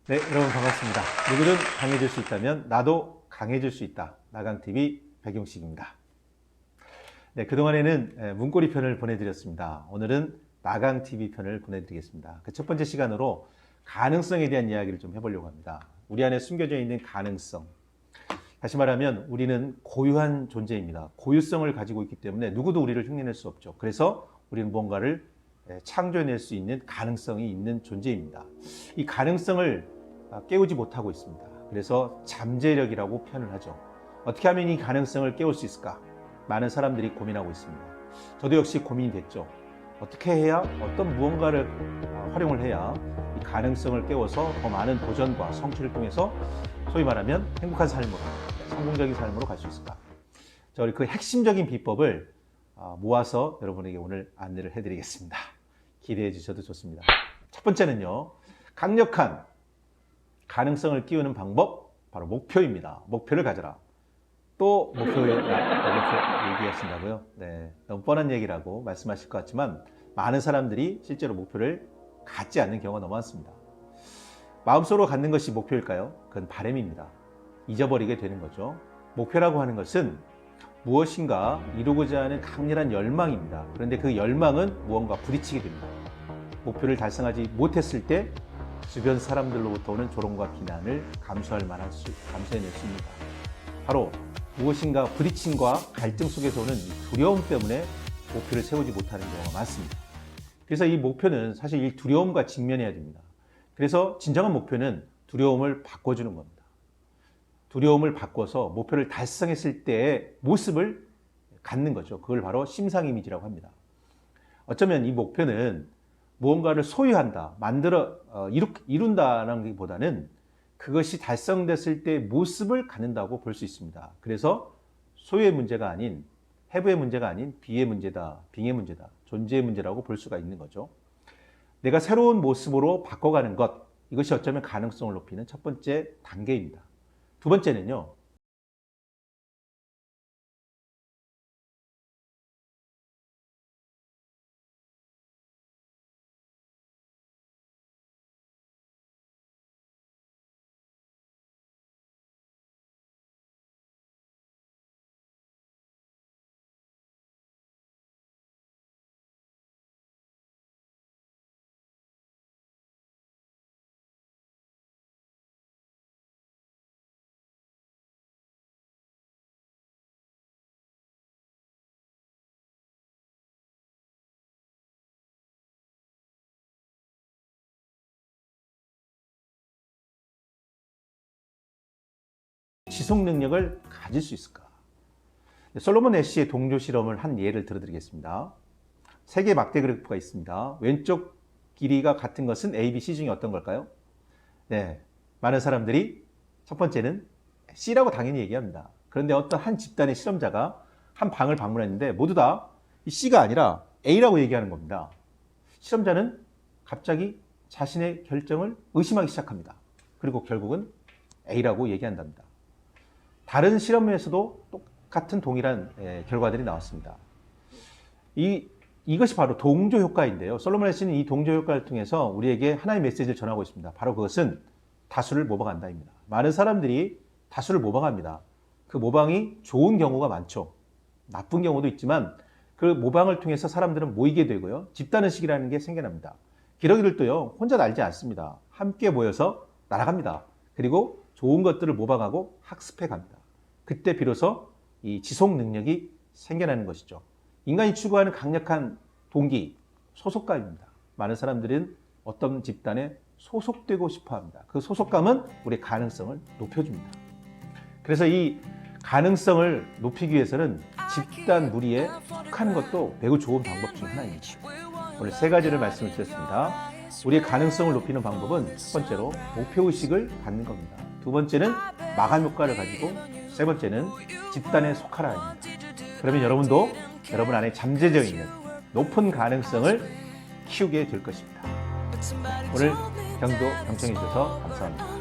네, 여러분 반갑습니다. 누구든 강해질 수 있다면 나도 강해질 수 있다. 나강TV 백용식입니다. 네, 그동안에는 문고리 편을 보내드렸습니다. 오늘은 나강TV 편을 보내드리겠습니다. 그 첫 번째 시간으로 가능성에 대한 이야기를 좀 해보려고 합니다. 우리 안에 숨겨져 있는 가능성. 다시 말하면 우리는 고유한 존재입니다. 고유성을 가지고 있기 때문에 누구도 우리를 흉내낼 수 없죠. 그래서 우리는 무언가를 창조해낼 수 있는 가능성이 있는 존재입니다. 이 가능성을 깨우지 못하고 있습니다. 그래서 잠재력이라고 표현을 하죠. 어떻게 하면 이 가능성을 깨울 수 있을까? 많은 사람들이 고민하고 있습니다. 저도 역시 고민이 됐죠. 어떻게 해야, 어떤 무언가를 활용을 해야 이 가능성을 깨워서 더 많은 도전과 성취를 통해서 소위 말하면 행복한 삶으로, 성공적인 삶으로 갈 수 있을까? 저희 그 핵심적인 비법을 모아서 여러분에게 오늘 안내를 해드리겠습니다. 기대해 주셔도 좋습니다. 첫 번째는요, 강력한 가능성을 띄우는 방법, 바로 목표입니다. 목표를 가져라. 또 목표에 얘기하신다고요? 네, 너무 뻔한 얘기라고 말씀하실 것 같지만 많은 사람들이 실제로 목표를 갖지 않는 경우가 너무 많습니다. 마음속으로 갖는 것이 목표일까요? 그건 바람입니다. 잊어버리게 되는 거죠. 목표라고 하는 것은 무엇인가 이루고자 하는 강렬한 열망입니다. 그런데 그 열망은 무언가 부딪히게 됩니다. 목표를 달성하지 못했을 때 주변 사람들로부터 오는 조롱과 비난을 감수해낼 수 있습니다. 바로 무엇인가 부딪힘과 갈등 속에서 오는 두려움 때문에 목표를 세우지 못하는 경우가 많습니다. 그래서 이 목표는 사실 이 두려움과 직면해야 됩니다. 그래서 진정한 목표는 두려움을 바꿔주는 겁니다. 두려움을 바꿔서 목표를 달성했을 때의 모습을 갖는 거죠. 그걸 바로 심상 이미지라고 합니다. 어쩌면 이 목표는 무언가를 소유한다, 이룬다는 것보다는 그것이 달성됐을 때의 모습을 갖는다고 볼 수 있습니다. 그래서 소유의 문제가 아닌, 해부의 문제가 아닌 비의 문제다, 빙의 문제다, 존재의 문제라고 볼 수가 있는 거죠. 내가 새로운 모습으로 바꿔가는 것, 이것이 어쩌면 가능성을 높이는 첫 번째 단계입니다. 두 번째는요, 지속 능력을 가질 수 있을까? 솔로몬 애쉬의 동조 실험을 한 예를 들어드리겠습니다. 세 개의 막대 그래프가 있습니다. 왼쪽 길이가 같은 것은 A, B, C 중에 어떤 걸까요? 네, 많은 사람들이 첫 번째는 C라고 당연히 얘기합니다. 그런데 어떤 한 집단의 실험자가 한 방을 방문했는데 모두 다 C가 아니라 A라고 얘기하는 겁니다. 실험자는 갑자기 자신의 결정을 의심하기 시작합니다. 그리고 결국은 A라고 얘기한답니다. 다른 실험에서도 똑같은 동일한 결과들이 나왔습니다. 이것이 바로 동조 효과인데요. 솔로몬 애쉬는 이 동조 효과를 통해서 우리에게 하나의 메시지를 전하고 있습니다. 바로 그것은 다수를 모방한다입니다. 많은 사람들이 다수를 모방합니다. 그 모방이 좋은 경우가 많죠. 나쁜 경우도 있지만 그 모방을 통해서 사람들은 모이게 되고요. 집단의식이라는 게 생겨납니다. 기러기들도요, 혼자 날지 않습니다. 함께 모여서 날아갑니다. 그리고 좋은 것들을 모방하고 학습해 갑니다. 그때 비로소 이 지속 능력이 생겨나는 것이죠. 인간이 추구하는 강력한 동기, 소속감입니다. 많은 사람들은 어떤 집단에 소속되고 싶어 합니다. 그 소속감은 우리의 가능성을 높여줍니다. 그래서 이 가능성을 높이기 위해서는 집단 무리에 속하는 것도 매우 좋은 방법 중 하나입니다. 오늘 세 가지를 말씀을 드렸습니다. 우리의 가능성을 높이는 방법은 첫 번째로 목표의식을 갖는 겁니다. 두 번째는 마감 효과를 가지고, 세 번째는 집단에 속하라입니다. 그러면 여러분도 여러분 안에 잠재져 있는 높은 가능성을 키우게 될 것입니다. 오늘 경도 경청해 주셔서 감사합니다.